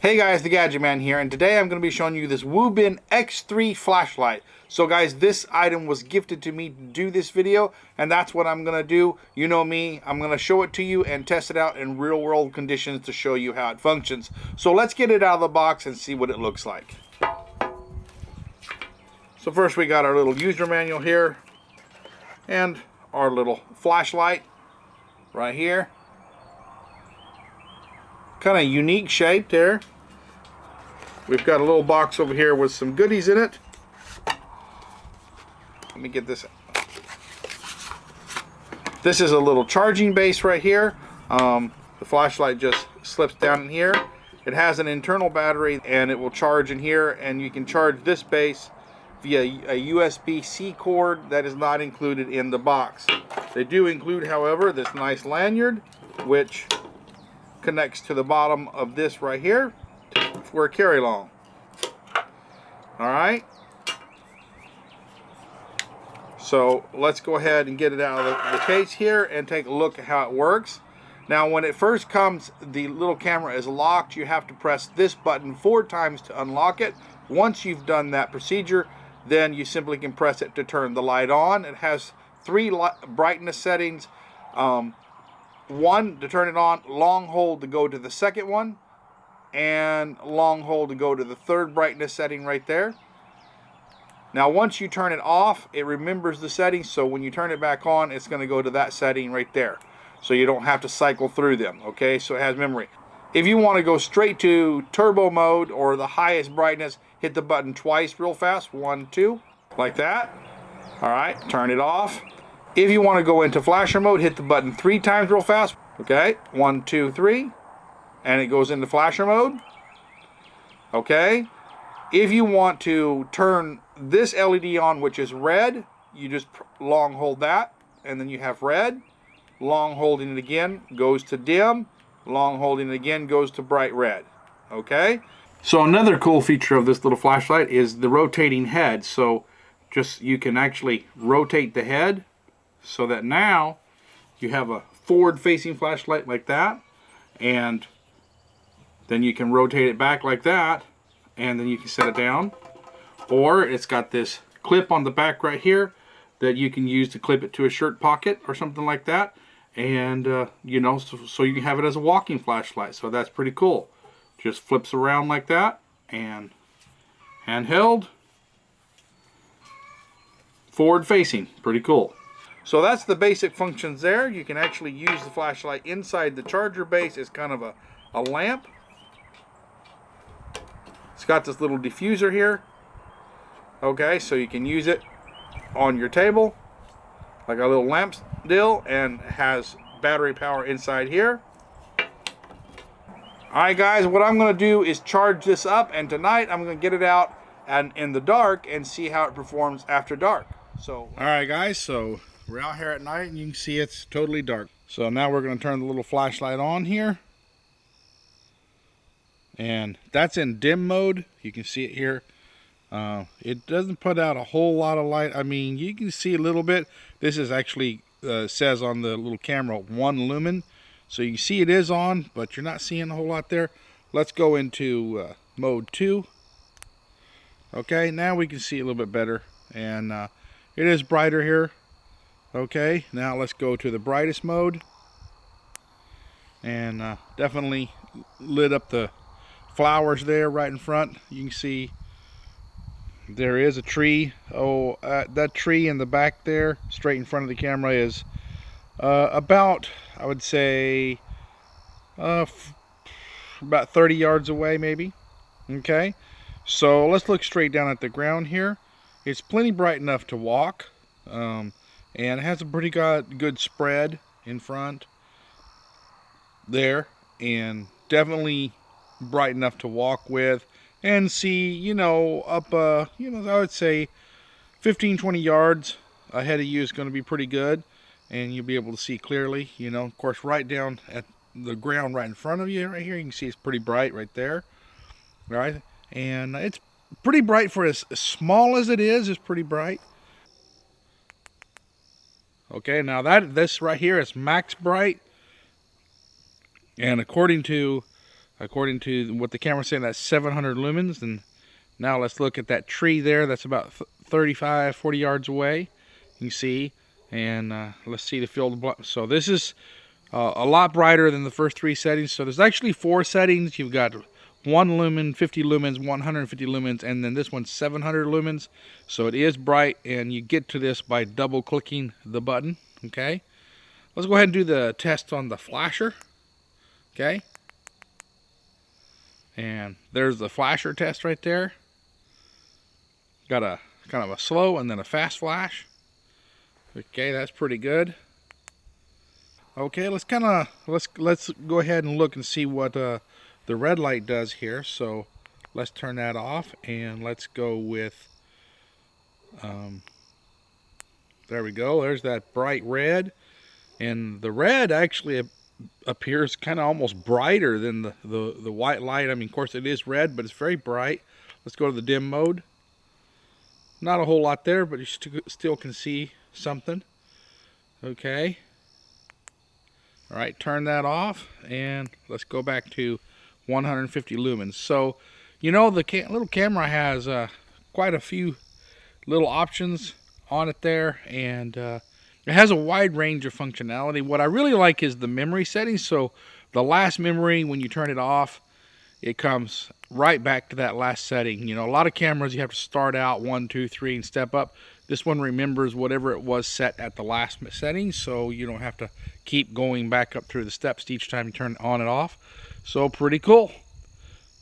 Hey guys, the Gadget Man here, and today I'm going to be showing you this Wuben X3 flashlight. So guys, this item was gifted to me to do this video, and that's what I'm going to do. You know me, I'm going to show it to you and test it out in real world conditions to show you how it functions. So let's get it out of the box and see what it looks like. So first we got our little user manual here, and our little flashlight right here. Kind of unique shape there. We've got a little box over here with some goodies in it. Let me get this. This is a little charging base right here. The flashlight just slips down in here. It has an internal battery and it will charge in here, and you can charge this base via a USB-C cord that is not included in the box. They do include, however, this nice lanyard which connects to the bottom of this right here for a carry along. Alright, so let's go ahead and get it out of the case here and take a look at how it works. Now when it first comes, the little camera is locked. You have to press this button 4 times to unlock it. Once you've done that procedure, then you simply can press it to turn the light on. It has 3 brightness settings. 1 to turn it on, long hold to go to the second one, and long hold to go to the 3rd brightness setting right there. Now once you turn it off, it remembers the settings, so when you turn it back on, it's going to go to that setting right there, so you don't have to cycle through them. Okay, so it has memory. If you want to go straight to turbo mode or the highest brightness, hit the button twice real fast, 1, 2, like that. Alright, turn it off. If you want to go into flasher mode, hit the button 3 times real fast. Okay, 1, 2, 3, and it goes into flasher mode. Okay, if you want to turn this LED on, which is red, you just long hold that, and then you have red. Long holding it again goes to dim. Long holding it again goes to bright red. Okay, so another cool feature of this little flashlight is the rotating head. So just you can actually rotate the head so that now you have a forward-facing flashlight like that, and then you can rotate it back like that, and then you can set it down. Or it's got this clip on the back right here that you can use to clip it to a shirt pocket or something like that, and you know, so you can have it as a walking flashlight. So that's pretty cool. Just flips around like that, and handheld, forward-facing, pretty cool. So that's the basic functions there. You can actually use the flashlight inside the charger base as kind of a lamp. It's got this little diffuser here. Okay, so you can use it on your table like a little lamp deal, and has battery power inside here. Alright guys, what I'm going to do is charge this up, and tonight I'm going to get it out and in the dark and see how it performs after dark. So alright guys, so we're out here at night and you can see it's totally dark. So now we're going to turn the little flashlight on here. And that's in dim mode. You can see it here. It doesn't put out a whole lot of light. I mean, you can see a little bit. This is actually, says on the little camera, 1 lumen. So you can see it is on, but you're not seeing a whole lot there. Let's go into mode 2. Okay, now we can see a little bit better. And it is brighter here. Okay, now let's go to the brightest mode, and definitely lit up the flowers there right in front. You can see there is a tree. Oh, that tree in the back there, straight in front of the camera, is about, I would say, about 30 yards away maybe. Okay, so let's look straight down at the ground here. It's plenty bright enough to walk. And it has a pretty good spread in front there, and definitely bright enough to walk with and see, you know, up, you know, I would say 15-20 yards ahead of you is going to be pretty good, and you'll be able to see clearly. You know, of course, right down at the ground right in front of you right here, you can see it's pretty bright right there. All right, and it's pretty bright for as small as it is. It's pretty bright. Okay, now this right here is max bright, and according to According to what the camera's saying, that's 700 lumens. And now let's look at that tree there. That's about 35, 40 yards away. You can see. And let's see the field of blend. So this is a lot brighter than the first 3 settings. So there's actually 4 settings. You've got 1 lumen, 50 lumens, 150 lumens, and then this one's 700 lumens. So it is bright, and you get to this by double clicking the button. Okay, let's go ahead and do the test on the flasher. Okay, and there's the flasher test right there. Got a kind of a slow and then a fast flash. Okay, that's pretty good. Okay, let's go ahead and look and see what the red light does here. So let's turn that off, and let's go with there we go. There's that bright red, and the red actually appears kind of almost brighter than the white light. I mean, of course it is red, but it's very bright. Let's go to the dim mode. Not a whole lot there, but you still can see something. Okay. All right, turn that off, and let's go back to 150 lumens. So, you know, the little camera has quite a few little options on it there, and it has a wide range of functionality. What I really like is the memory settings. So the last memory, when you turn it off, it comes right back to that last setting. You know, a lot of cameras you have to start out 1, 2, 3 and step up. This one remembers whatever it was set at the last setting, so you don't have to keep going back up through the steps each time you turn it on and off. So pretty cool.